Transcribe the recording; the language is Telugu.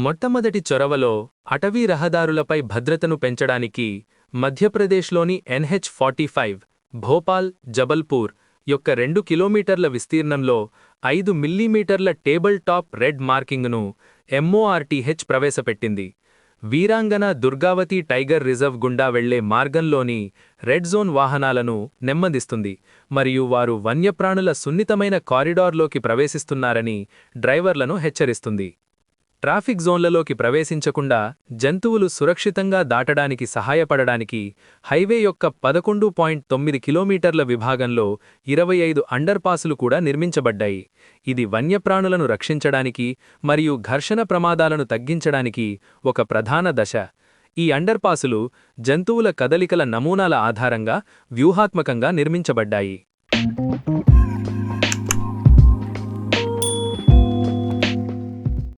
మొట్టమొదటి చొరవలో అటవీ రహదారులపై భద్రతను పెంచడానికి మధ్యప్రదేశ్లోని NH-45 భోపాల్ జబల్పూర్ యొక్క 2 కిలోమీటర్ల విస్తీర్ణంలో 5 మిల్లీమీటర్ల టేబుల్ టాప్ రెడ్ మార్కింగ్ను MORTH ప్రవేశపెట్టింది. వీరాంగన దుర్గావతి టైగర్ రిజర్వ్ గుండా వెళ్లే మార్గంలోని రెడ్ జోన్ వాహనాలను నెమ్మదిస్తుంది మరియు వారు వన్యప్రాణుల సున్నితమైన కారిడార్లోకి ప్రవేశిస్తున్నారని డ్రైవర్లను హెచ్చరిస్తుంది. ట్రాఫిక్ జోన్లలోకి ప్రవేశించకుండా జంతువులు సురక్షితంగా దాటడానికి సహాయపడడానికి హైవే యొక్క 11.9 కిలోమీటర్ల విభాగంలో 25 అండర్పాసులు కూడా నిర్మించబడ్డాయి. ఇది వన్యప్రాణులను రక్షించడానికి మరియు ఘర్షణ ప్రమాదాలను తగ్గించడానికి ఒక ప్రధాన దశ. ఈ అండర్పాసులు జంతువుల కదలికల నమూనాల ఆధారంగా వ్యూహాత్మకంగా నిర్మించబడ్డాయి.